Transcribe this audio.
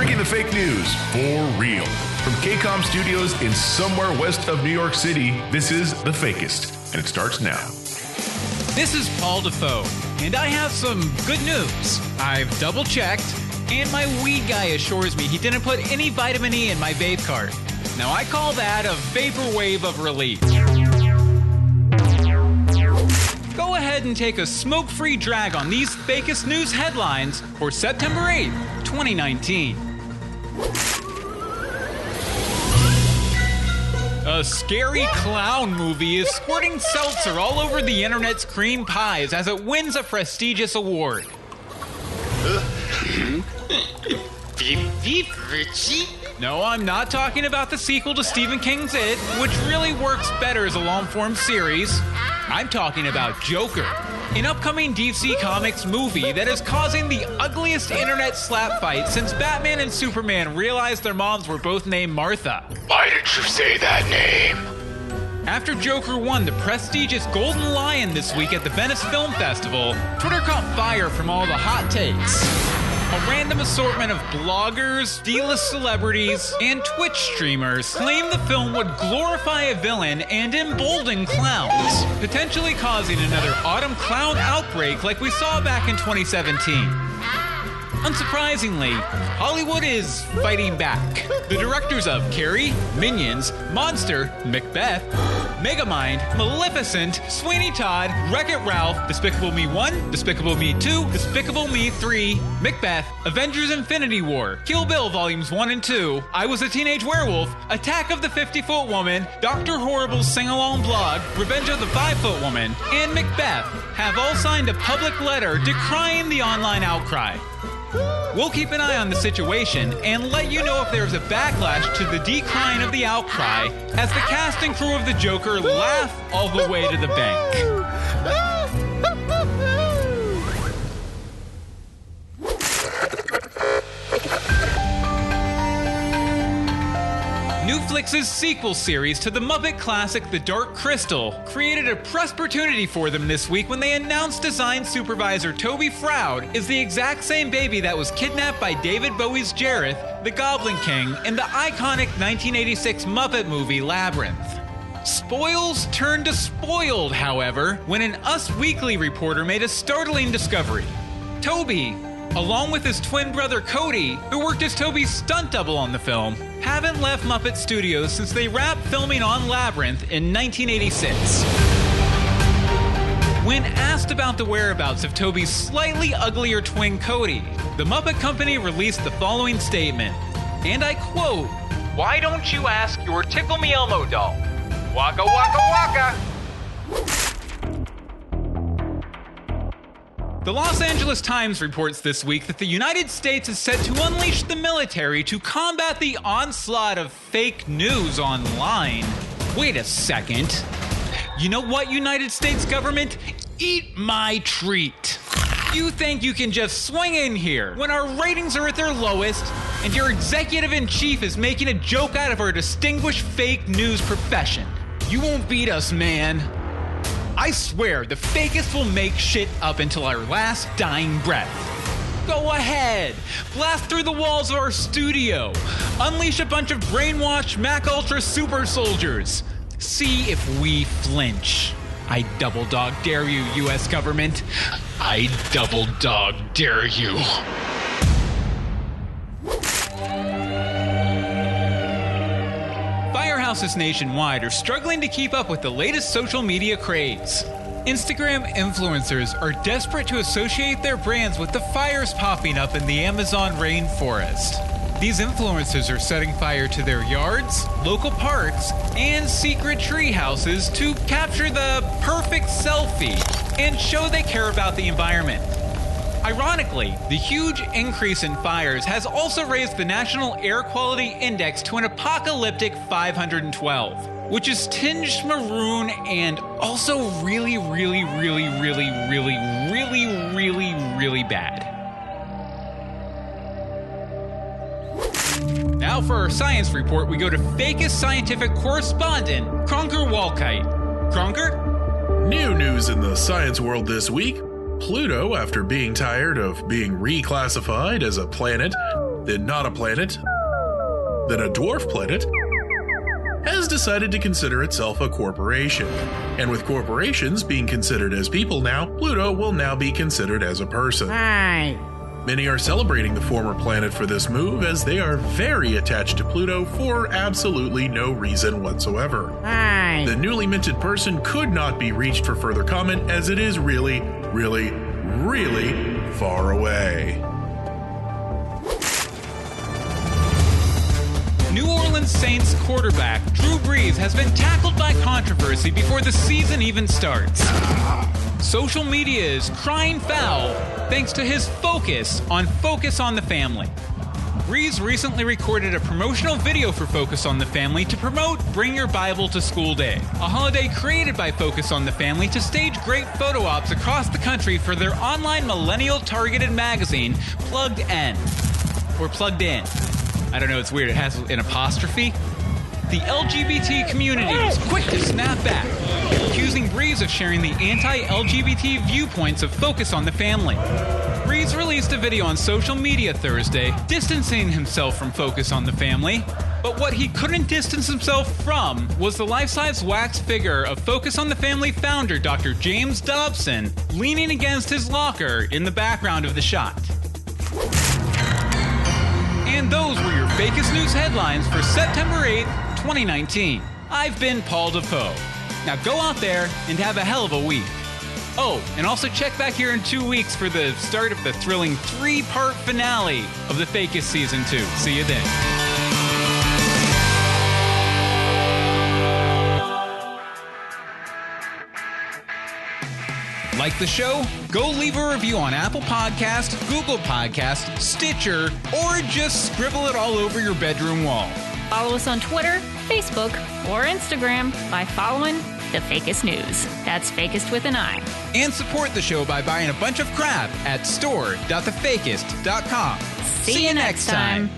Breaking the fake news for real. From KCOM Studios in somewhere west of New York City, this is The Fakist, and it starts now. This is Paul Defoe, and I have some good news. I've double-checked, and my weed guy assures me he didn't put any vitamin E in my vape cart. Now I call that a vapor wave of relief. Go ahead and take a smoke-free drag on these Fakist news headlines for September 8th, 2019. A scary clown movie is squirting seltzer all over the internet's cream pies as it wins a prestigious award. No, I'm not talking about the sequel to Stephen King's It, which really works better as a long-form series. I'm talking about Joker, an upcoming DC Comics movie that is causing the ugliest internet slap fight since Batman and Superman realized their moms were both named Martha. Why did you say that name? After Joker won the prestigious Golden Lion this week at the Venice Film Festival, Twitter caught fire from all the hot takes. A random assortment of bloggers, D-list celebrities, and Twitch streamers claimed the film would glorify a villain and embolden clowns, potentially causing another autumn clown outbreak like we saw back in 2017. Unsurprisingly, Hollywood is fighting back. The directors of Carrie, Minions, Monster, Macbeth, Megamind, Maleficent, Sweeney Todd, Wreck-It Ralph, Despicable Me 1, Despicable Me 2, Despicable Me 3, Macbeth, Avengers Infinity War, Kill Bill Volumes 1 and 2, I Was a Teenage Werewolf, Attack of the 50-Foot Woman, Dr. Horrible's Sing-Along Blog, Revenge of the 5-Foot Woman, and Macbeth have all signed a public letter decrying the online outcry. We'll keep an eye on the situation and let you know if there's a backlash to the decline of the outcry as the cast and crew of the Joker laugh all the way to the bank. Netflix's sequel series to the Muppet classic The Dark Crystal created a prosperity for them this week when they announced design supervisor Toby Froud is the exact same baby that was kidnapped by David Bowie's Jareth, the Goblin King, in the iconic 1986 Muppet movie Labyrinth. Spoils turned to spoiled, however, when an Us Weekly reporter made a startling discovery. Toby, along with his twin brother Cody, who worked as Toby's stunt double on the film, haven't left Muppet Studios since they wrapped filming on Labyrinth in 1986. When asked about the whereabouts of Toby's slightly uglier twin Cody, the Muppet Company released the following statement, and I quote, "Why don't you ask your Tickle Me Elmo doll? Waka waka waka!" The Los Angeles Times reports this week that the United States is set to unleash the military to combat the onslaught of fake news online. Wait a second. You know what, United States government? Eat my treat. You think you can just swing in here when our ratings are at their lowest and your executive-in-chief is making a joke out of our distinguished fake news profession? You won't beat us, man. I swear, the Fakist will make shit up until our last dying breath. Go ahead, blast through the walls of our studio, unleash a bunch of brainwashed Mac Ultra super soldiers. See if we flinch. I double dog dare you, US government. I double dog dare you. Firehouses nationwide are struggling to keep up with the latest social media craze. Instagram influencers are desperate to associate their brands with the fires popping up in the Amazon rainforest. These influencers are setting fire to their yards, local parks, and secret tree houses to capture the perfect selfie and show they care about the environment. Ironically, the huge increase in fires has also raised the National Air Quality Index to an apocalyptic 512, which is tinged maroon and also really bad. Now for our science report, we go to Fakist scientific correspondent, CRONKER WALKITE. CRONKER? New news in the science world this week. Pluto, after being tired of being reclassified as a planet, then not a planet, then a dwarf planet, has decided to consider itself a corporation. And with corporations being considered as people now, Pluto will now be considered as a person. Right. Many are celebrating the former planet for this move, as they are very attached to Pluto for absolutely no reason whatsoever. Right. The newly minted person could not be reached for further comment, as it is really, really, really far away. New Orleans Saints quarterback Drew Brees has been tackled by controversy before the season even starts. Social media is crying foul thanks to his focus on the Family. Brees recently recorded a promotional video for Focus on the Family to promote Bring Your Bible to School Day, a holiday created by Focus on the Family to stage great photo ops across the country for their online millennial-targeted magazine, Plugged In. Or Plugged In. I don't know, it's weird, it has an apostrophe. The LGBT community was quick to snap back, accusing Brees of sharing the anti-LGBT viewpoints of Focus on the Family. Brees released a video on social media Thursday, distancing himself from Focus on the Family, but what he couldn't distance himself from was the life-size wax figure of Focus on the Family founder Dr. James Dobson leaning against his locker in the background of the shot. And those were your Fakist News headlines for September 8th, 2019. I've been Paul DePoe. Now go out there and have a hell of a week. Oh, and also check back here in 2 weeks for the start of the thrilling 3-part finale of the Fakist Season 2. See you then. Like the show? Go leave a review on Apple Podcast, Google Podcast, Stitcher, or just scribble it all over your bedroom wall. Follow us on Twitter, Facebook, or Instagram by following The Fakist News. That's Fakist with an I. And support the show by buying a bunch of crap at store.thefakist.com. See you next time.